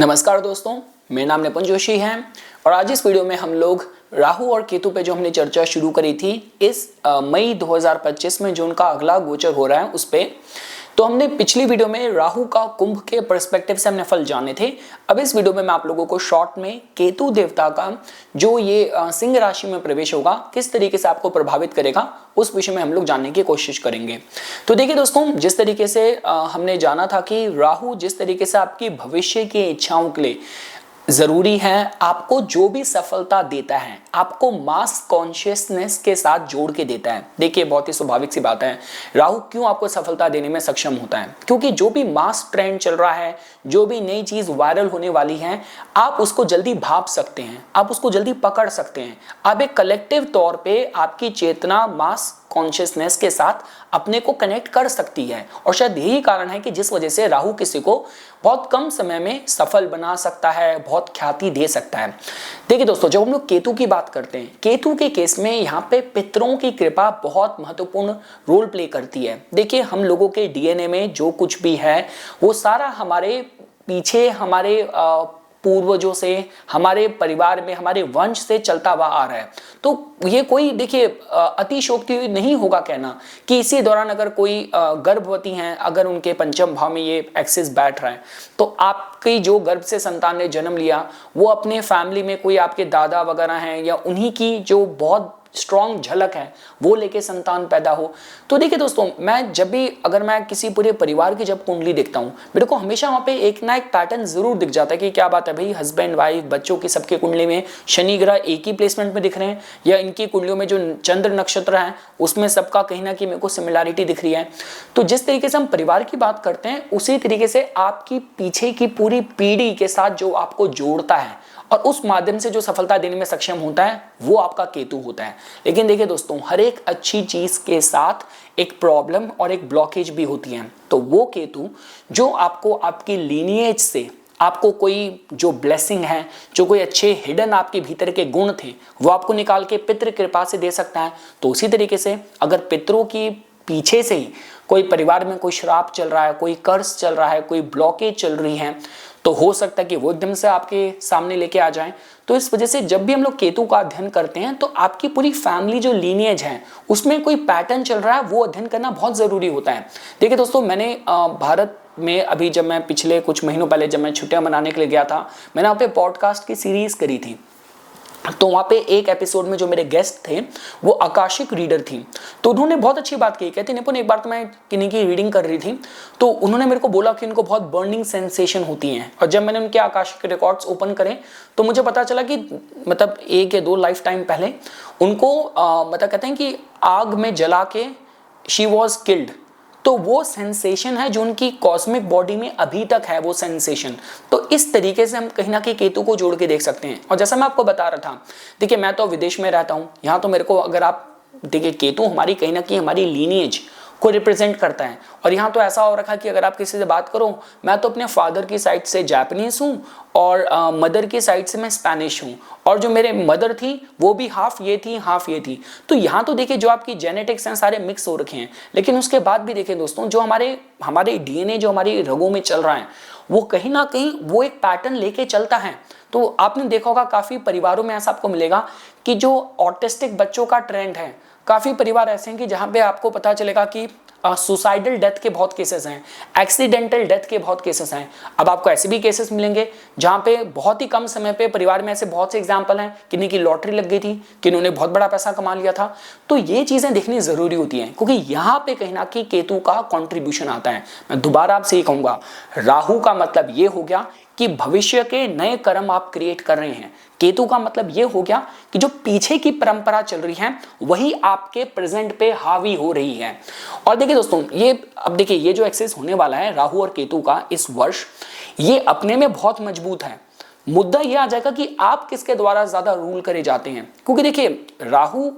नमस्कार दोस्तों, मेरा नाम निपुन जोशी है और आज इस वीडियो में हम लोग राहु और केतु पे जो हमने चर्चा शुरू करी थी इस मई 2025 में जो उनका अगला गोचर हो रहा है उस पे। तो हमने पिछली वीडियो में राहु का कुंभ के पर्सपेक्टिव से हमने फल जाने थे। अब इस वीडियो में मैं आप लोगों को शॉर्ट में केतु देवता का जो ये सिंह राशि में प्रवेश होगा किस तरीके से आपको प्रभावित करेगा उस विषय में हम लोग जानने की कोशिश करेंगे। तो देखिए दोस्तों, जिस तरीके से हमने जाना था कि राहु जिस तरीके से आपकी भविष्य की इच्छाओं के लिए जरूरी है, आपको जो भी सफलता देता है आपको मास कॉन्शियसनेस के साथ जोड़ के देता है। देखिए बहुत ही स्वाभाविक सी बात है, राहु क्यों आपको सफलता देने में सक्षम होता है? क्योंकि जो भी मास ट्रेंड चल रहा है, जो भी नई चीज वायरल होने वाली है, आप उसको जल्दी भाप सकते हैं, आप उसको जल्दी पकड़ सकते हैं। आप एक कलेक्टिव तौर पे आपकी चेतना मास कॉन्शियसनेस के साथ अपने को कनेक्ट कर सकती है और शायद यही कारण है कि जिस वजह से राहु किसी को बहुत कम समय में सफल बना सकता है, बहुत ख्याति दे सकता है। देखिए दोस्तों, जब हम लोग केतु की बात करते हैं, केतु के केस में यहाँ पे पितरों की कृपा बहुत महत्वपूर्ण रोल प्ले करती है। देखिए हम लोगों के डीएनए में जो कुछ भी है वो सारा हमारे पीछे हमारे पूर्वजों से, हमारे परिवार में, हमारे वंश से चलता हुआ आ रहा है। तो ये कोई देखिए अतिशयोक्ति नहीं होगा कहना कि इसी दौरान अगर कोई गर्भवती हैं, अगर उनके पंचम भाव में ये एक्सिस बैठ रहा है तो आपकी जो गर्भ से संतान ने जन्म लिया वो अपने फैमिली में कोई आपके दादा वगैरह हैं या उन्हीं की जो बहुत स्ट्रॉन्ग झलक है वो लेके संतान पैदा हो। तो देखिए दोस्तों, मैं जब भी अगर मैं किसी पूरे परिवार की जब कुंडली देखता हूँ, मेरे को हमेशा वहाँ पे एक ना एक पैटर्न जरूर दिख जाता है कि क्या बात है भाई, हस्बैंड वाइफ बच्चों की सबके कुंडली में शनि ग्रह एक ही प्लेसमेंट में दिख रहे हैं या इनकी कुंडलियों में जो चंद्र नक्षत्र है उसमें सबका कहीं ना कहीं मेरे को सिमिलैरिटी दिख रही है। तो जिस तरीके से हम परिवार की बात करते हैं उसी तरीके से आपकी पीछे की पूरी पीढ़ी के साथ जो आपको जोड़ता है और उस माध्यम से जो सफलता देने में सक्षम होता है वो आपका केतु होता है। लेकिन देखिए दोस्तों, हर एक अच्छी चीज के साथ एक प्रॉब्लम और एक ब्लॉकेज भी होती है। तो वो केतु जो आपको आपकी लीनिएज से आपको कोई जो ब्लेसिंग है, जो कोई अच्छे हिडन आपके भीतर के गुण थे वो आपको निकाल के पितृ कृपा से दे सकता है। तो उसी तरीके से अगर पितरों की पीछे से ही कोई परिवार में कोई श्राप चल रहा है, कोई कर्ज चल रहा है, कोई ब्लॉकेज चल रही है, तो हो सकता है कि वो एकदम से आपके सामने लेके आ जाएं। तो इस वजह से जब भी हम लोग केतु का अध्ययन करते हैं तो आपकी पूरी फैमिली जो लीनिएज है उसमें कोई पैटर्न चल रहा है वो अध्ययन करना बहुत जरूरी होता है। देखिए दोस्तों, मैंने भारत में अभी जब मैं पिछले कुछ महीनों पहले जब मैं छुट्टियां मनाने के लिए गया था, मैंने वहाँ पे पॉडकास्ट की सीरीज करी थी। तो वहाँ पे एक एपिसोड में जो मेरे गेस्ट थे वो आकाशिक रीडर थी। तो उन्होंने बहुत अच्छी बात कही, कहती निपुण एक बार तो मैं किन्हीं की रीडिंग कर रही थी तो उन्होंने मेरे को बोला कि उनको बहुत बर्निंग सेंसेशन होती हैं और जब मैंने उनके आकाशिक रिकॉर्ड्स ओपन करे तो मुझे पता चला कि मतलब 1 या 2 लाइफ टाइम पहले उनको मतलब कहते हैं कि आग में जला के शी वॉज किल्ड। तो वो सेंसेशन है जो उनकी कॉस्मिक बॉडी में अभी तक है वो सेंसेशन। तो इस तरीके से हम कहीं ना कहीं केतु को जोड़ के देख सकते हैं। और जैसा मैं आपको बता रहा था, देखिए मैं तो विदेश में रहता हूँ, यहाँ तो मेरे को अगर आप देखिए केतु हमारी कहीं ना कहीं हमारी लीनिएज को रिप्रेजेंट करता है। और यहाँ तो ऐसा हो रखा है कि अगर आप किसी से बात करो, मैं तो अपने फादर की साइड से जापानीज हूँ और मदर की साइड से मैं स्पेनिश हूँ और जो मेरे मदर थी वो भी हाफ ये थी हाफ ये थी। तो यहाँ तो देखिए जो आपकी जेनेटिक्स हैं सारे मिक्स हो रखे हैं। लेकिन उसके बाद भी देखिए दोस्तों, जो हमारे डीएनए जो हमारी रगों में चल रहा है वो कहीं ना कहीं वो एक पैटर्न लेके चलता है। तो आपने देखा होगा काफी परिवारों में ऐसा आपको मिलेगा कि जो ऑटिस्टिक बच्चों का ट्रेंड है, काफी परिवार ऐसे हैं कि जहां पे आपको पता चलेगा कि सुसाइडल डेथ के बहुत केसेस हैं, एक्सीडेंटल डेथ के बहुत केसेस हैं। अब आपको ऐसे भी केसेस मिलेंगे जहां पे बहुत ही कम समय पे परिवार में ऐसे बहुत से एग्जांपल हैं किन्हीं की लॉटरी लग गई थी, किन्होंने बहुत बड़ा पैसा कमा लिया था। तो ये चीजें देखनी जरूरी होती हैं क्योंकि यहाँ पे कहीं ना कहीं केतु का कॉन्ट्रीब्यूशन आता है। मैं दोबारा आपसे ये कहूंगा, राहु का मतलब ये हो गया कि भविष्य के नए कर्म आप क्रिएट कर रहे हैं। केतु का मतलब यह हो गया कि जो पीछे की परंपरा चल रही है वही आपके प्रेजेंट पे हावी हो रही है। और देखिए दोस्तों, ये अब देखिए ये जो एक्सेस होने वाला है राहु और केतु का इस वर्ष, ये अपने में बहुत मजबूत है। मुद्दा ये आ जाएगा कि आप किसके द्वारा ज्यादा रूल करे जाते हैं। क्योंकि देखिए राहु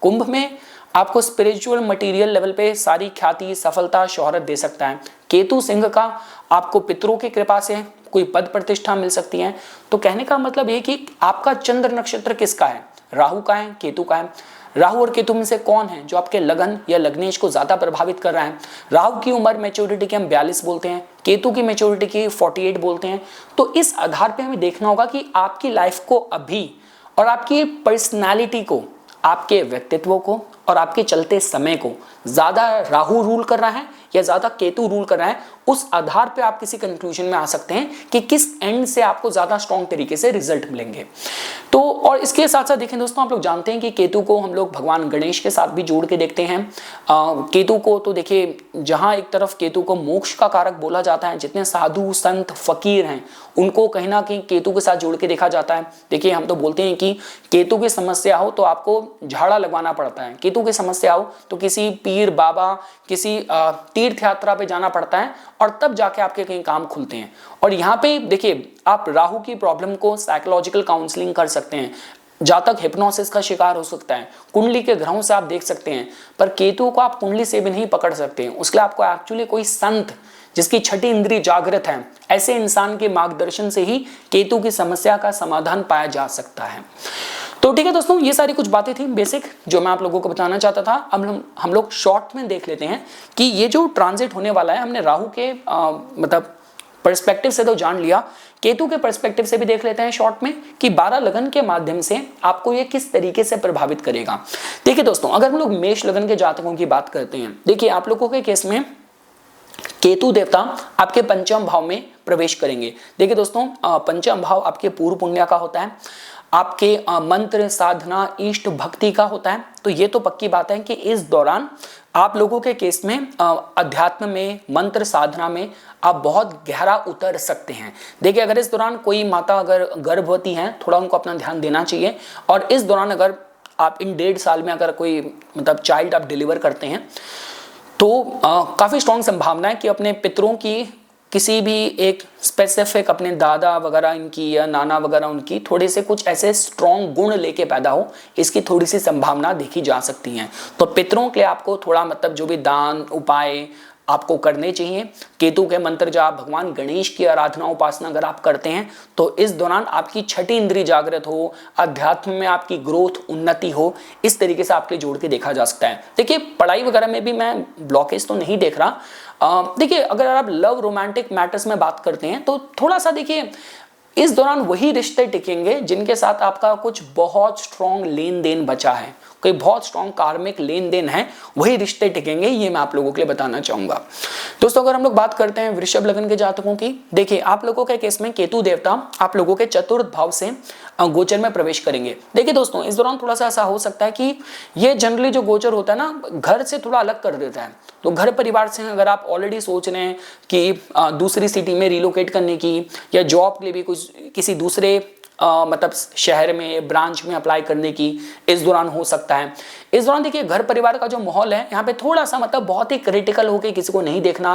कुंभ में आपको स्पिरिचुअल मटेरियल लेवल पे सारी ख्याति, सफलता, शोहरत दे सकता है। केतु सिंह का आपको पितरों की कृपा से कोई पद प्रतिष्ठा मिल सकती है। तो कहने का मतलब ये कि आपका चंद्र नक्षत्र किसका है, राहु का है, केतु का है। राहु और केतु में से कौन है जो आपके लगन या लग्नेश को ज्यादा प्रभावित कर रहा है। राहु की उम्र मैच्योरिटी की हम 42 बोलते हैं, केतु की मैच्योरिटी की 48 बोलते हैं। तो इस आधार पे हमें देखना होगा कि आपकी लाइफ को अभी और आपकी पर्सनालिटी को, आपके व्यक्तित्व को और आपके चलते समय को ज्यादा राहु रूल कर रहा है या ज्यादा केतु रूल कर रहा है। उस आधार पे आप किसी कंक्लूजन में आ सकते हैं कि किस एंड से आपको ज्यादा स्ट्रॉन्ग तरीके से रिजल्ट मिलेंगे। तो और इसके साथ साथ देखें दोस्तों, आप लोग जानते हैं कि केतु को हम लोग भगवान गणेश के साथ भी जोड़ के देखते हैं। केतु को तो देखिए, जहां एक तरफ केतु को मोक्ष का कारक बोला जाता है, जितने साधु संत फकीर हैं उनको कहीं ना कहीं केतु के साथ जोड़ के देखा जाता है। देखिए, हम तो बोलते हैं कि केतु की समस्या हो तो आपको झाड़ा लगवाना पड़ता है, केतु की समस्या हो तो किसी पीर बाबा, किसी तीर्थ यात्रा पे जाना पड़ता है और तब जाके आपके कहीं काम खुलते हैं। और यहाँ पे देखिए, आप राहु की प्रॉब्लम को साइकोलॉजिकल काउंसलिंग कर सकते हैं, जातक हिप्नोसिस का शिकार हो सकता है, कुंडली के ग्रहों से आप देख सकते हैं, पर केतु को आप कुंडली से भी नहीं पकड़ सकते हैं। उसके लिए आपको एक्चुअली कोई संत जिसकी छठी इंद्रिय जागृत है, ऐसे इंसान के मार्गदर्शन से ही केतु की समस्या का समाधान पाया जा सकता है। तो ठीक है दोस्तों, ये सारी कुछ बातें थी बेसिक जो मैं आप लोगों को बताना चाहता था। अब हम लोग शॉर्ट में देख लेते हैं कि ये जो ट्रांजिट होने वाला है, हमने राहु के मतलब पर्सपेक्टिव से तो जान लिया, केतु के पर्सपेक्टिव से भी देख लेते हैं शॉर्ट में कि 12 लगन के माध्यम से आपको ये किस तरीके से प्रभावित करेगा। देखिए दोस्तों, अगर हम लोग मेष लगन के जातकों की बात करते हैं, देखिए आप लोगों के केस में केतु देवता आपके पंचम भाव में प्रवेश करेंगे। देखिए दोस्तों, पंचम भाव आपके पूर्व पुण्य का होता है, आपके मंत्र साधना इष्ट भक्ति का होता है। तो ये तो पक्की बात है कि इस दौरान आप लोगों के केस में अध्यात्म में, मंत्र साधना में आप बहुत गहरा उतर सकते हैं। देखिए, अगर इस दौरान कोई माता अगर गर्भवती हैं, थोड़ा उनको अपना ध्यान देना चाहिए। और इस दौरान अगर आप इन 1.5 साल में अगर कोई मतलब चाइल्ड आप डिलीवर करते हैं तो काफ़ी स्ट्रॉन्ग संभावना है कि अपने पितरों की किसी भी एक स्पेसिफिक, अपने दादा वगैरह इनकी या नाना वगैरह उनकी थोड़े से कुछ ऐसे स्ट्रॉन्ग गुण लेके पैदा हो, इसकी थोड़ी सी संभावना देखी जा सकती है। तो पितरों के लिए आपको थोड़ा मतलब जो भी दान उपाय आपको करने चाहिए। केतु के मंत्र जाप, भगवान गणेश की आराधना उपासना अगर आप करते हैं तो इस दौरान आपकी छठी इंद्रिय जागृत हो, अध्यात्म में आपकी ग्रोथ उन्नति हो, इस तरीके से आपके जोड़ के देखा जा सकता है। देखिए, पढ़ाई वगैरह में भी मैं ब्लॉकेज तो नहीं देख रहा। देखिए, अगर आप लव रोमांटिक मैटर्स में बात करते हैं तो थोड़ा सा देखिए, इस दौरान वही रिश्ते टिकेंगे जिनके साथ आपका कुछ बहुत स्ट्रॉन्ग लेन देन बचा है, कोई बहुत स्ट्रॉन्ग कार्मिक लेन देन है, वही रिश्ते टिकेंगे। ये मैं आप लोगों के लिए बताना चाहूंगा। दोस्तों, अगर हम लोग बात करते हैं वृषभ लगन के जातकों की, देखिए आप लोगों के केस में केतु देवता आप लोगों के चतुर्थ भाव से गोचर में प्रवेश करेंगे। देखिए दोस्तों, इस दौरान थोड़ा सा ऐसा हो सकता है कि ये जनरली जो गोचर होता है ना, घर से थोड़ा अलग कर देता है। तो घर परिवार से अगर आप ऑलरेडी सोच रहे हैं कि दूसरी सिटी में रिलोकेट करने की या जॉब के लिए भी कुछ किसी दूसरे मतलब शहर में ब्रांच में अप्लाई करने की, इस दौरान हो सकता है। इस दौरान देखिए, घर परिवार का जो माहौल है यहाँ पे थोड़ा सा मतलब बहुत ही क्रिटिकल होकर किसी को नहीं देखना।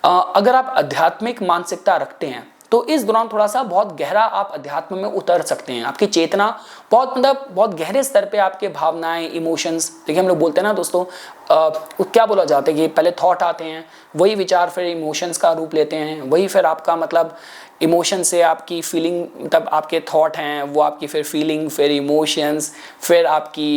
अगर आप आध्यात्मिक मानसिकता रखते हैं तो इस दौरान थोड़ा सा बहुत गहरा आप अध्यात्म में उतर सकते हैं। आपकी चेतना बहुत मतलब बहुत गहरे स्तर पे आपके भावनाएं, इमोशंस, देखिए हम लोग बोलते हैं ना दोस्तों, क्या बोला जाता है कि पहले थॉट आते हैं, वही विचार फिर इमोशंस का रूप लेते हैं, वही फिर आपका मतलब इमोशन से आपकी फीलिंग, मतलब आपके थॉट हैं वो आपकी फिर फीलिंग, फिर इमोशंस, फिर आपकी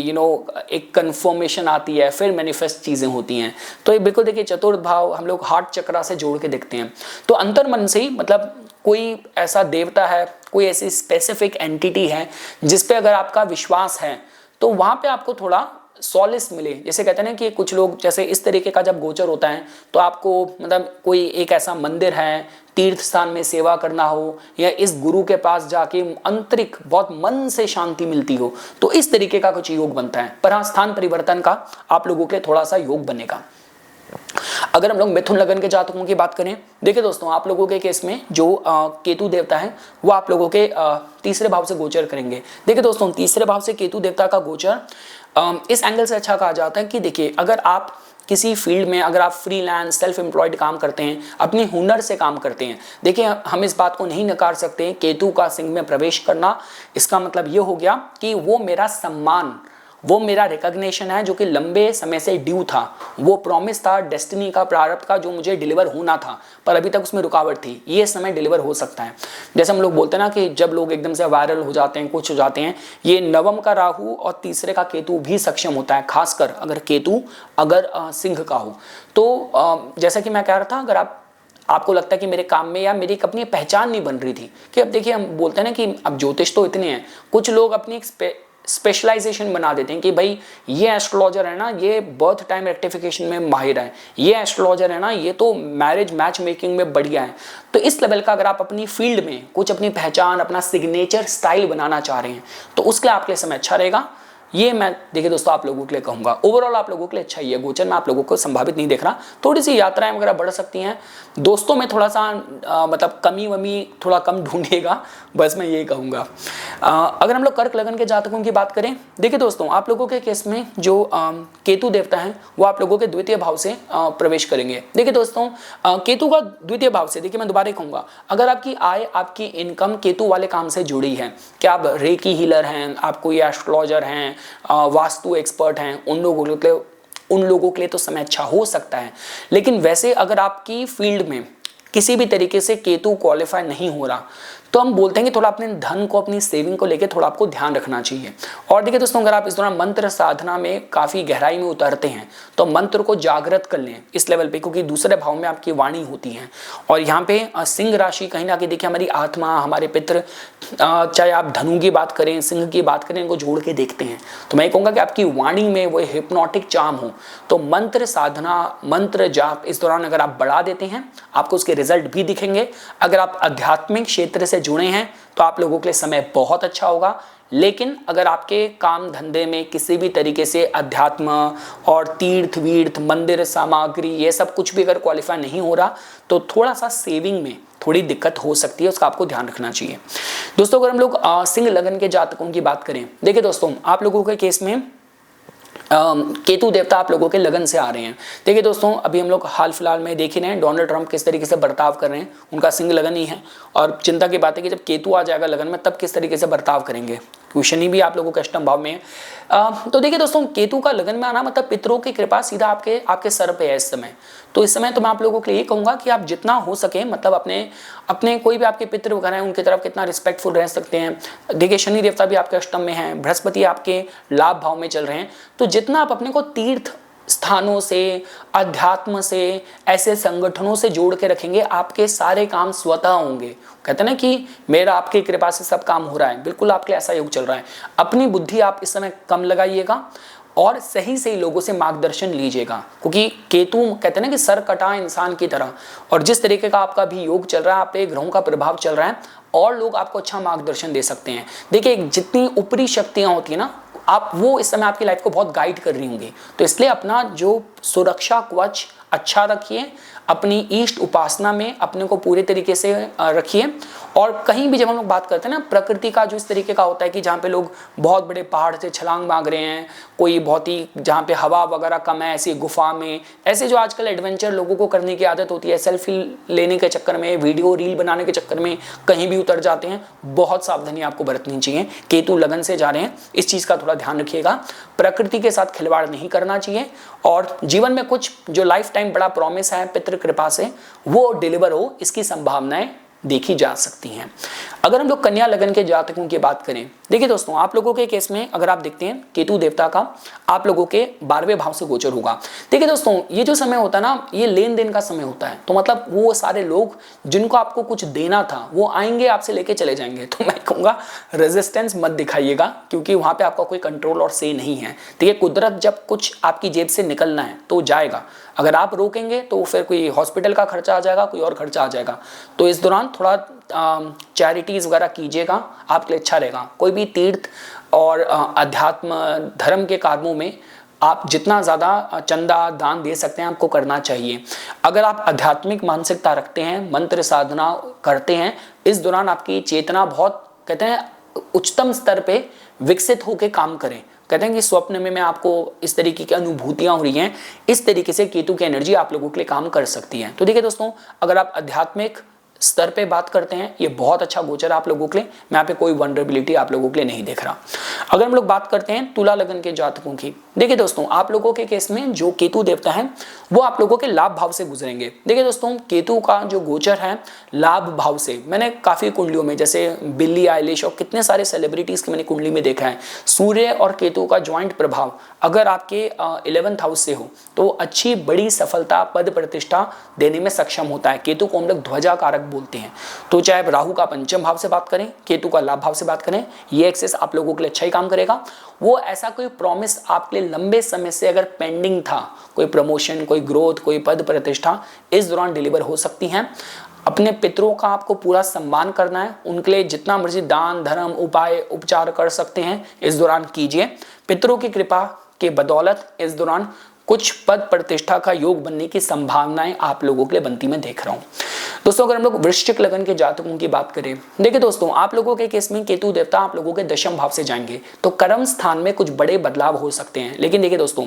एक कन्फर्मेशन आती है, फिर मैनिफेस्ट चीज़ें होती हैं। तो ये बिल्कुल देखिए, चतुर्थ भाव हम लोग हार्ट चक्रा से जोड़ के देखते हैं। तो अंतर मन से ही मतलब कोई ऐसा देवता है, कोई ऐसी स्पेसिफिक एंटिटी है जिस पे अगर आपका विश्वास है तो वहाँ पे आपको थोड़ा सॉलिस मिले। जैसे कहते हैं ना कि कुछ लोग, जैसे इस तरीके का जब गोचर होता है तो आपको मतलब कोई एक ऐसा मंदिर है, तीर्थ स्थान में सेवा करना हो, या इस गुरु के पास जाके आंतरिक बहुत मन से शांति मिलती हो, तो इस तरीके का कुछ योग बनता है। पर हाँ, स्थान परिवर्तन का आप लोगों के थोड़ा सा योग बनेगा। अगर हम लोग मिथुन लगन के जातकों की बात करें, देखिए दोस्तों, आप लोगों के केस में जो केतु देवता है वो आप लोगों के तीसरे भाव से गोचर करेंगे। देखिए दोस्तों, तीसरे भाव से केतु देवता का गोचर इस एंगल से अच्छा कहा जाता है कि देखिए, अगर आप किसी फील्ड में, अगर आप फ्रीलांस सेल्फ एम्प्लॉयड काम करते हैं, अपने हुनर से काम करते हैं, देखिए हम इस बात को नहीं नकार सकते, केतु का सिंह में प्रवेश करना, इसका मतलब ये हो गया कि वो मेरा सम्मान वो मेरा रिकॉग्निशन है जो कि लंबे समय से ड्यू था, वो प्रॉमिस था, डेस्टिनी का, प्रारब्ध का, जो मुझे डिलीवर होना था पर अभी तक उसमें रुकावट थी, ये समय डिलीवर हो सकता है। जैसे हम लोग बोलते हैं ना कि जब लोग एकदम से वायरल हो जाते हैं, कुछ हो जाते हैं, ये नवम का राहु और तीसरे का केतु भी सक्षम होता है, खासकर अगर केतु अगर सिंह का हो तो जैसा कि मैं कह रहा था, अगर आपको लगता है कि मेरे काम में या मेरी अपनी पहचान नहीं बन रही थी, कि अब देखिए हम बोलते हैं ना कि अब ज्योतिष तो इतने हैं, कुछ लोग अपनी स्पेशलाइजेशन बना देते हैं कि भाई ये एस्ट्रोलॉजर है ना, ये बर्थ टाइम रेक्टिफिकेशन में माहिर है, ये एस्ट्रोलॉजर है ना, ये तो मैरिज मैच मेकिंग में बढ़िया है। तो इस लेवल का अगर आप अपनी फील्ड में कुछ अपनी पहचान, अपना सिग्नेचर स्टाइल बनाना चाह रहे हैं तो उसके लिए आपके लिए समय अच्छा रहेगा। ये मैं देखिए दोस्तों आप लोगों के लिए कहूँगा, ओवरऑल आप लोगों के लिए अच्छा ही है। गोचर में आप लोगों को संभावित नहीं देख रहा, थोड़ी सी यात्राएं वगैरह बढ़ सकती हैं, दोस्तों में थोड़ा सा मतलब कमी वमी थोड़ा कम ढूंढिएगा, बस मैं यही कहूँगा। अगर हम लोग कर्क लगन के जातकों की बात करें, देखिए दोस्तों आप लोगों के केस में जो केतु देवता हैं वो आप लोगों के द्वितीय भाव से प्रवेश करेंगे। देखिए दोस्तों केतु का द्वितीय भाव से, देखिए मैं दोबारा कहूँगा, अगर आपकी आय, आपकी इनकम केतु वाले काम से जुड़ी है, क्या आप रेकी हीलर हैं, आप कोई एस्ट्रोलॉजर हैं, वास्तु एक्सपर्ट हैं, उन लोगों के लिए तो समय अच्छा हो सकता है। लेकिन वैसे अगर आपकी फील्ड में किसी भी तरीके से केतु क्वालिफाई नहीं हो रहा तो हम बोलते हैं कि थोड़ा अपने धन को, अपनी सेविंग को लेकर थोड़ा आपको ध्यान रखना चाहिए। और देखिए दोस्तों अगर आप इस दौरान मंत्र साधना में काफ़ी गहराई में उतरते हैं तो मंत्र को जागृत कर लें इस लेवल पे, क्योंकि दूसरे भाव में आपकी वाणी होती है। और यहाँ पे सिंह राशि कहीं ना कहीं देखिए हमारी आत्मा, हमारे पितृ, चाहे आप धनु की बात करें, सिंह की बात करें, इनको जोड़ के देखते हैं। तो मैं कहूँगा कि आपकी वाणी में वो हिप्नोटिक चार्म हो, तो मंत्र साधना, मंत्र जाप इस दौरान अगर आप बढ़ा देते हैं आपको उसके रिजल्ट भी दिखेंगे। अगर आप आध्यात्मिक क्षेत्र से जुड़े हैं तो आप लोगों के लिए समय बहुत अच्छा होगा। लेकिन अगर आपके काम धंधे में किसी भी तरीके से अध्यात्म और तीर्थ वीर्थ, मंदिर सामग्री, ये सब कुछ भी अगर क्वालिफाई नहीं हो रहा तो थोड़ा सा सेविंग में थोड़ी दिक्कत हो सकती है, उसका आपको ध्यान रखना चाहिए। दोस्तों अगर हम लोग सिंह लगन के जातकों की बात करें, देखिए दोस्तों आप लोगों के केस में केतु देवता आप लोगों के लगन से आ रहे हैं। देखिए दोस्तों अभी हम लोग हाल फिलहाल में देख ही रहे हैं डोनाल्ड ट्रंप किस तरीके से बर्ताव कर रहे हैं, उनका सिंह लगन ही है। और चिंता की बात है कि जब केतु आ जाएगा लगन में तब किस तरीके से बर्ताव करेंगे, क्योंकि शनि भी आप लोगों के अष्टम भाव में है। तो देखिए दोस्तों केतु का लगन में आना मतलब पितरों की कृपा सीधा आपके सर पे है इस समय। तो इस समय तो मैं आप लोगों के लिए ये कहूँगा कि आप जितना हो सके मतलब अपने कोई भी आपके पितृ वगैरह हैं उनकी तरफ कितना रिस्पेक्टफुल रह सकते हैं। देखिए शनि देवता भी आपके अष्टम में है, बृहस्पति आपके लाभ भाव में चल रहे हैं, तो जितना आप अपने को तीर्थ स्थानों से, अध्यात्म से, ऐसे संगठनों से जोड़ के रखेंगे आपके सारे काम स्वतः होंगे। कहते हैं ना कि मेरा आपकी कृपा से सब काम हो रहा है, बिल्कुल आपके लिए ऐसा योग चल रहा है। अपनी बुद्धि आप इस समय कम लगाइएगा और सही सही लोगों से मार्गदर्शन लीजिएगा, क्योंकि केतु कहते हैं ना कि सर कटा इंसान की तरह, और जिस तरीके का आपका भी योग चल रहा है, आप पे ग्रहों का प्रभाव चल रहा है और लोग आपको अच्छा मार्गदर्शन दे सकते हैं। देखिए जितनी ऊपरी शक्तियां होती है ना, आप वो इस समय आपकी लाइफ को बहुत गाइड कर रही होंगी, तो इसलिए अपना जो सुरक्षा कवच अच्छा रखिए, अपनी ईष्ट उपासना में अपने को पूरे तरीके से रखिए। और कहीं भी जब हम लोग बात करते हैं ना प्रकृति का जो इस तरीके का होता है कि जहाँ पे लोग बहुत बड़े पहाड़ से छलांग मार रहे हैं, कोई बहुत ही जहाँ पे हवा वगैरह कम है ऐसी गुफा में, ऐसे जो आजकल एडवेंचर लोगों को करने की आदत होती है, सेल्फी लेने के चक्कर में, वीडियो रील बनाने के चक्कर में कहीं भी उतर जाते हैं, बहुत सावधानी आपको बरतनी चाहिए। केतु लगन से जा रहे हैं, इस चीज़ का थोड़ा ध्यान रखिएगा, प्रकृति के साथ खिलवाड़ नहीं करना चाहिए और जीवन में कुछ जो लाइफ टाइम बड़ा प्रॉमिस है पितृ कृपा से वो डिलीवर हो, इसकी संभावनाएं देखी जा सकती हैं। अगर हम लोग कन्या लगन के जातकों की बात करें, देखिए दोस्तों आप लोगों के केस में अगर आप देखते हैं केतु देवता का आप लोगों के 12वें भाव से गोचर होगा। देखिए दोस्तों ये जो समय होता है ना, ये लेन देन का समय होता है, तो मतलब वो सारे लोग जिनको आपको कुछ देना था वो आएंगे आपसे लेके चले जाएंगे। तो मैं कहूँगा रेजिस्टेंस मत दिखाइएगा, क्योंकि वहाँ पे आपका कोई कंट्रोल और से नहीं है। देखिए कुदरत जब कुछ आपकी जेब से निकलना है तो जाएगा, अगर आप रोकेंगे तो फिर कोई हॉस्पिटल का खर्चा आ जाएगा, कोई और खर्चा आ जाएगा। तो इस दौरान थोड़ा चैरिटीज़ वगैरह कीजिएगा, आपके लिए अच्छा रहेगा। कोई भी तीर्थ और अध्यात्म धर्म के कार्यों में आप जितना ज़्यादा चंदा दान दे सकते हैं आपको करना चाहिए। अगर आप आध्यात्मिक मानसिकता रखते हैं, मंत्र साधना करते हैं, इस दौरान आपकी चेतना बहुत कहते हैं उच्चतम स्तर पे विकसित होकर काम करें। कहते हैं कि स्वप्न में आपको इस तरीके की अनुभूतियां हो रही हैं, इस तरीके से केतु की एनर्जी आप लोगों के लिए काम कर सकती है। तो देखिए दोस्तों अगर आप आध्यात्मिक स्तर पे बात करते हैं, ये बहुत अच्छा गोचर है आप लोगों के लिए। मैं यहाँ पे कोई वनरेबिलिटी आप लोगों के लिए नहीं देख रहा। अगर हम लोग बात करते हैं तुला लगन के जातकों की, देखिए दोस्तों आप लोगों के केस में जो केतु देवता है वो आप लोगों के लाभ भाव से गुजरेंगे। देखिए दोस्तों केतु का जो गोचर है लाभ भाव से, मैंने काफी कुंडलियों में जैसे बिल्ली आइलिश और कितने सारे सेलिब्रिटीज की मैंने कुंडली में देखा है, सूर्य और केतु का ज्वाइंट प्रभाव अगर आपके 11th हाउस से हो तो अच्छी बड़ी सफलता पद प्रतिष्ठा देने में सक्षम होता है। केतु को हम लोग ध्वजा कारक बोलते हैं। तो चाहे राहु का पंचम भाव से बात करें, केतु का लाभ भाव से बात करें, ये एक्सेस आप लोगों के लिए अच्छा ही काम करेगा। वो ऐसा कोई प्रॉमिस आपके लिए लंबे समय से अगर पेंडिंग था, कोई प्रमोशन, कोई ग्रोथ, कोई पद प्रतिष्ठा, इस दौरान डिलीवर हो सकती हैं। अपने पितरों का आपको पूरा सम्मान करना है, उनके लिए जितना मर्जी दान धर्म उपाय उपचार कर सकते हैं इस दौरान कीजिए। पितरों की कृपा के बदौलत इस दौरान कुछ पद प्रतिष्ठा का योग बनने की संभावनाएं आप लोगों के लिए बनती मैं देख रहा हूं। दोस्तों अगर हम लोग वृश्चिक लगन के जातकों की बात करें, देखिए दोस्तों आप लोगों के केस में केतु देवता आप लोगों के दशम भाव से जाएंगे तो कर्म स्थान में कुछ बड़े बदलाव हो सकते हैं। लेकिन देखिए दोस्तों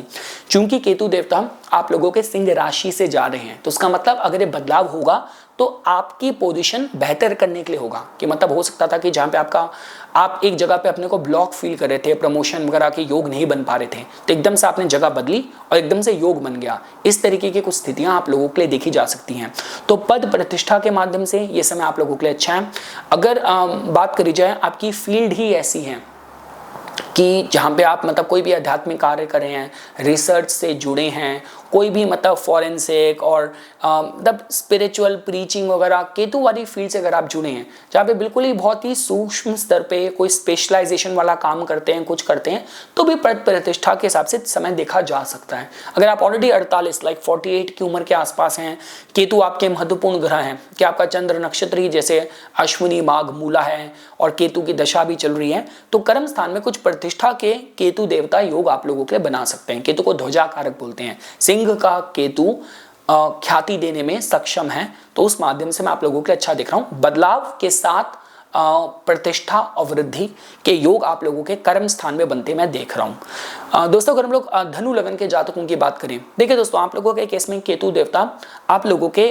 चूंकि केतु देवता आप लोगों के सिंह राशि से जा रहे हैं तो उसका मतलब अगर ये बदलाव होगा तो आपकी पोजीशन बेहतर करने के लिए होगा। कि मतलब हो सकता था कि जहां पे आप एक जगह पे अपने को ब्लॉक फील कर रहे थे, प्रमोशन वगैरह के योग नहीं बन पा रहे थे, तो एकदम से आपने जगह बदली और एकदम से योग बन गया। इस तरीके की कुछ स्थितियां आप लोगों के लिए देखी जा सकती हैं। तो पद प्रतिष्ठा के माध्यम से ये समय आप लोगों के लिए अच्छा है। अगर बात करी जाए आपकी फील्ड ही ऐसी है कि जहाँ पे आप मतलब कोई भी आध्यात्मिक कार्य कर रहे हैं, रिसर्च से जुड़े हैं, कोई भी मतलब फॉरेंसिक और मतलब स्पिरिचुअल प्रीचिंग वगैरह केतु वाली फील्ड से अगर आप जुड़े हैं, जहाँ पे बिल्कुल ही बहुत ही सूक्ष्म स्तर पे कोई स्पेशलाइजेशन वाला काम करते हैं, कुछ करते हैं, तो भी पद प्रतिष्ठा के हिसाब से समय देखा जा सकता है। अगर आप ऑलरेडी 48 लाइक 48 की उम्र के आसपास हैं, केतु आपके महत्वपूर्ण ग्रह हैं कि आपका चंद्र नक्षत्र ही जैसे अश्विनी माघ मूला है और केतु की दशा भी चल रही है, तो कर्म स्थान में कुछ प्रतिष्ठा के केतु देवता योग आप लोगों के लिए बना सकते हैं। केतु को ध्वजा कारक बोलते हैं। सिंह का केतु ख्याति देने में सक्षम है, तो उस माध्यम से मैं आप लोगों के लिए अच्छा देख रहा हूं। बदलाव के साथ प्रतिष्ठा और वृद्धि के योग आप लोगों के कर्म स्थान में बनते मैं देख रहा हूं। दोस्तों अगर हम लोग धनु लगन के जातकों की बात करें, देखिए दोस्तों आप लोगों के केस में केतु देवता आप लोगों के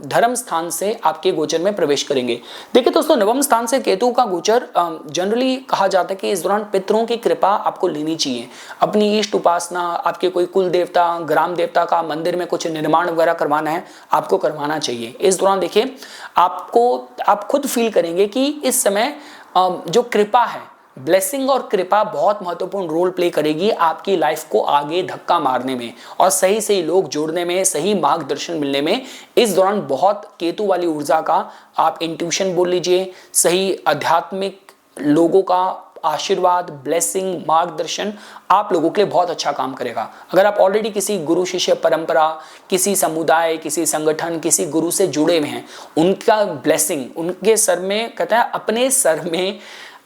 धर्म स्थान से आपके गोचर में प्रवेश करेंगे। देखिए दोस्तों नवम स्थान से केतु का गोचर जनरली कहा जाता है कि इस दौरान पितरों की कृपा आपको लेनी चाहिए। अपनी इष्ट उपासना, आपके कोई कुल देवता ग्राम देवता का मंदिर में कुछ निर्माण वगैरह करवाना है, आपको करवाना चाहिए। इस दौरान देखिए आप खुद फील करेंगे कि इस समय जो कृपा है, ब्लेसिंग और कृपा बहुत महत्वपूर्ण रोल प्ले करेगी आपकी लाइफ को आगे धक्का मारने में और सही सही लोग जोड़ने में, सही मार्गदर्शन मिलने में। इस दौरान बहुत केतु वाली ऊर्जा का आप इंट्यूशन बोल लीजिए, सही आध्यात्मिक लोगों का आशीर्वाद, ब्लेसिंग, मार्गदर्शन आप लोगों के लिए बहुत अच्छा काम करेगा। अगर आप ऑलरेडी किसी गुरु शिष्य परंपरा, किसी समुदाय, किसी संगठन, किसी गुरु से जुड़े हुए हैं, उनका ब्लेसिंग उनके सर में कहता है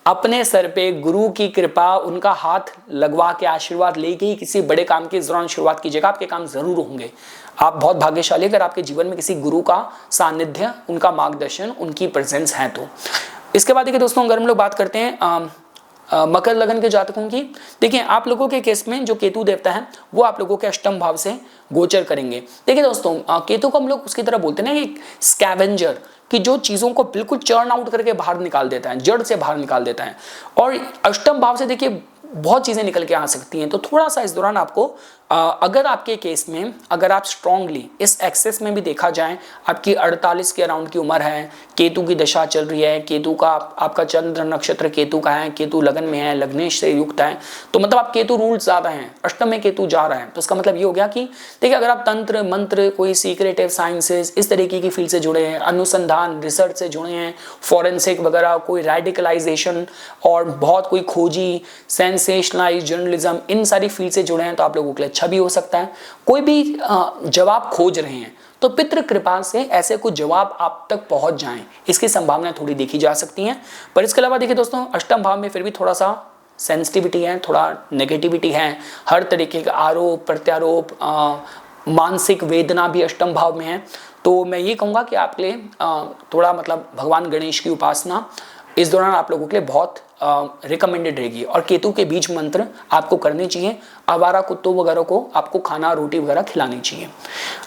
अपने सर पे गुरु की कृपा, उनका हाथ लगवा के आशीर्वाद लेके ही किसी बड़े काम की इस दौरान शुरुआत कीजिएगा। आपके काम जरूर होंगे। आप बहुत भाग्यशाली अगर आपके जीवन में किसी गुरु का सानिध्य, उनका मार्गदर्शन, उनकी प्रेजेंस है। तो इसके बाद देखिए दोस्तों अगर हम लोग बात करते हैं मकर लगन के जातकों की, देखिए आप लोगों के केस में जो केतु देवता है वो आप लोगों के अष्टम भाव से गोचर करेंगे। देखिए दोस्तों केतु को हम लोग उसकी तरह बोलते हैं ना, एक स्कैवेंजर, कि जो चीजों को बिल्कुल चर्न आउट करके बाहर निकाल देता है, जड़ से बाहर निकाल देता है। और अष्टम भाव से देखिए बहुत चीजें निकल के आ सकती हैं। तो थोड़ा सा इस दौरान आपको अगर आपके केस में अगर आप स्ट्रांगली इस एक्सेस में भी देखा जाए, आपकी 48 के अराउंड की उम्र है, केतु की दशा चल रही है, केतु का आपका चंद्र नक्षत्र केतु का है, केतु लगन में है, लग्नेश से युक्त है, तो मतलब आप केतु रूल्स ज्यादा हैं, अष्टम में केतु जा रहा है। तो इसका मतलब ये हो गया कि देखिए अगर आप तंत्र मंत्र, कोई सीक्रेटिव साइंसेस, इस तरीके की फील्ड से जुड़े हैं, अनुसंधान रिसर्च से जुड़े हैं, फॉरेंसिक वगैरह, कोई रेडिकलाइजेशन और बहुत कोई खोजी, सेंसेशनलाइज जर्नलिज्म, इन सारी फील्ड से जुड़े हैं, तो आप लोगों के लिए भी हो सकता है। कोई भी जवाब खोज रहे हैं तो पितृ कृपा से ऐसे कुछ जवाब आप तक पहुंच जाएं, इसकी संभावना थोड़ी देखी जा सकती है। पर इसके अलावा देखिए दोस्तों अष्टम भाव में फिर भी थोड़ा सा सेंसिटिविटी है, थोड़ा नेगेटिविटी है, हर तरीके का आरोप प्रत्यारोप, मानसिक वेदना भी अष्टम भाव में है। तो मैं ये कहूँगा कि आपके लिए थोड़ा मतलब भगवान गणेश की उपासना इस दौरान आप लोगों के लिए बहुत रिकमेंडेड रहेगी। और केतु के बीज मंत्र आपको करने चाहिए, आवारा कुत्तों वगैरह को आपको खाना रोटी वगैरह खिलानी चाहिए।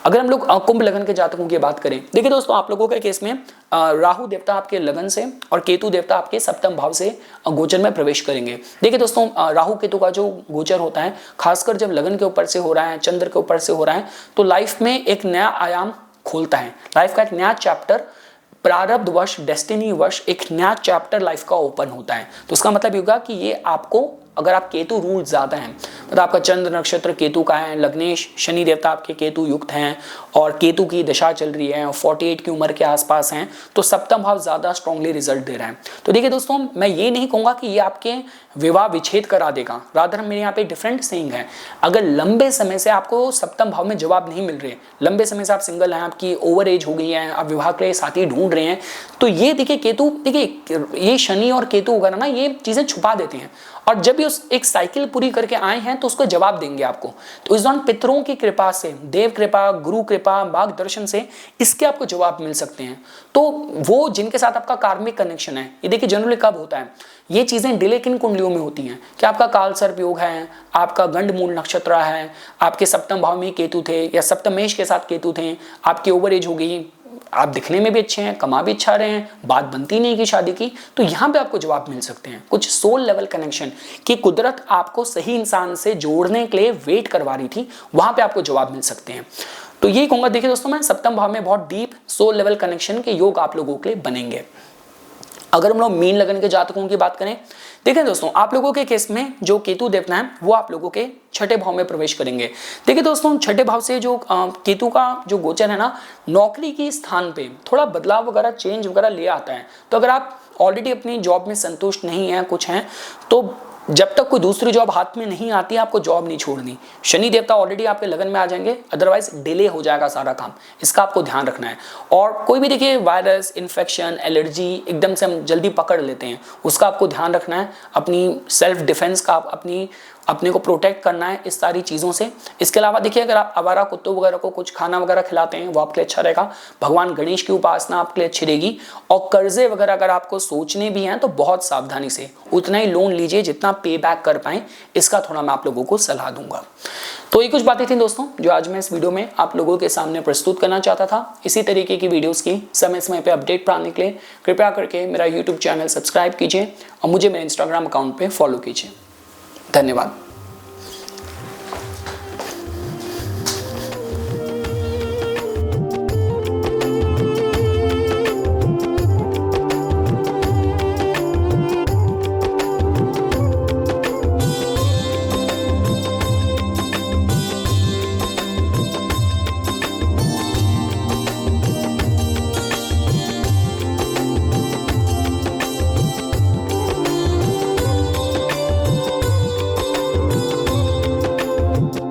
अगर हम लोग कुंभ लगन के जातकों की बात करें, देखिए दोस्तों आप लोगों के केस में राहु देवता आपके लगन से और केतु देवता आपके सप्तम भाव से गोचर में प्रवेश करेंगे। देखिए दोस्तों राहु केतु का जो गोचर होता है, खासकर जब लगन के ऊपर से हो रहा है, चंद्र के ऊपर से हो रहा है, तो लाइफ में एक नया आयाम खोलता है, लाइफ का एक नया चैप्टर, प्रारब्ध वश, डेस्टिनी वश एक नया चैप्टर लाइफ का ओपन होता है। तो इसका मतलब ये होगा कि ये आपको, अगर आप केतु रूल ज्यादा हैं, मतलब आपका चंद्र नक्षत्र केतु का है, लग्नेश शनि देवता आपके केतु युक्त हैं और केतु की दशा चल रही है और 48 की उम्र के आसपास हैं, तो सप्तम भाव ज्यादा स्ट्रांगली रिजल्ट दे रहा है। तो देखिए दोस्तों मैं ये नहीं कहूंगा कि ये आपके विवाह विच्छेद करा देगा, रादर मेरे यहाँ पे डिफरेंट सेइंग है। अगर लंबे समय से आपको सप्तम भाव में जवाब नहीं मिल रहे, लंबे समय से आप सिंगल हैं, आपकी ओवर एज हो गई है, आप विवाह के लिए साथी ढूंढ रहे हैं, तो ये देखिए केतु, देखिए ये शनि और केतु वगैरह ना ये चीजें छुपा देते हैं, और जब ये एक साइकिल पूरी करके आए हैं तो उसको जवाब देंगे आपको। तो इस दौरान पितरों की कृपा से, देव कृपा, गुरु कृपा, मार्गदर्शन से इसके आपको जवाब मिल सकते हैं। तो वो जिनके साथ आपका कार्मिक कनेक्शन है, ये देखिए जनरली कब होता है, ये चीजें डिले किन कुंडलियों में होती हैं कि आपका काल सर्प योग है, आपका गंडमूल नक्षत्र है, आपके सप्तम भाव में केतु थे या सप्तमेश के साथ केतु थे, आपकी ओवर एज हो गई, आप दिखने में भी अच्छे हैं, कमा भी अच्छा रहे हैं, बात बनती नहीं की शादी की, तो यहां पे आपको जवाब मिल सकते हैं। कुछ सोल लेवल कनेक्शन कि कुदरत आपको सही इंसान से जोड़ने के लिए वेट करवा रही थी, वहां पे आपको जवाब मिल सकते हैं। तो यही कहूंगा, देखिए दोस्तों मैं सप्तम भाव में बहुत डीप सोल लेवल कनेक्शन के योग आप लोगों के लिए बनेंगे। अगर हम लोग मीन लगन के जातकों की बात करें, देखिए दोस्तों आप लोगों के केस में जो केतु देवता है वो आप लोगों के छठे भाव में प्रवेश करेंगे। देखिए दोस्तों छठे भाव से जो केतु का जो गोचर है ना, नौकरी की स्थान पे थोड़ा बदलाव वगैरह, चेंज वगैरह ले आता है। तो अगर आप ऑलरेडी अपनी जॉब में संतुष्ट नहीं है, कुछ हैं, तो जब तक कोई दूसरी जॉब हाथ में नहीं आती आपको जॉब नहीं छोड़नी। शनि देवता ऑलरेडी आपके लगन में आ जाएंगे, अदरवाइज डिले हो जाएगा सारा काम, इसका आपको ध्यान रखना है। और कोई भी देखिए वायरस, इन्फेक्शन, एलर्जी एकदम से हम जल्दी पकड़ लेते हैं, उसका आपको ध्यान रखना है। अपनी सेल्फ डिफेंस का अपने को प्रोटेक्ट करना है इस सारी चीज़ों से। इसके अलावा देखिए अगर आप आवारा कुत्तों वगैरह को कुछ खाना वगैरह खिलाते हैं वो आपके लिए अच्छा रहेगा। भगवान गणेश की उपासना आपके लिए अच्छी रहेगी। और कर्जे वगैरह अगर आपको सोचने भी हैं तो बहुत सावधानी से उतना ही लोन लीजिए जितना पे बैक कर पाएं, इसका थोड़ा मैं आप लोगों को सलाह दूंगा। तो ये कुछ बातें थी दोस्तों जो आज मैं इस वीडियो में आप लोगों के सामने प्रस्तुत करना चाहता था। इसी तरीके की वीडियोस की समय समय पे अपडेट पाने के लिए कृपया करके मेरा यूट्यूब चैनल सब्सक्राइब कीजिए और मुझे मेरे इंस्टाग्राम अकाउंट पे फॉलो कीजिए। धन्यवाद।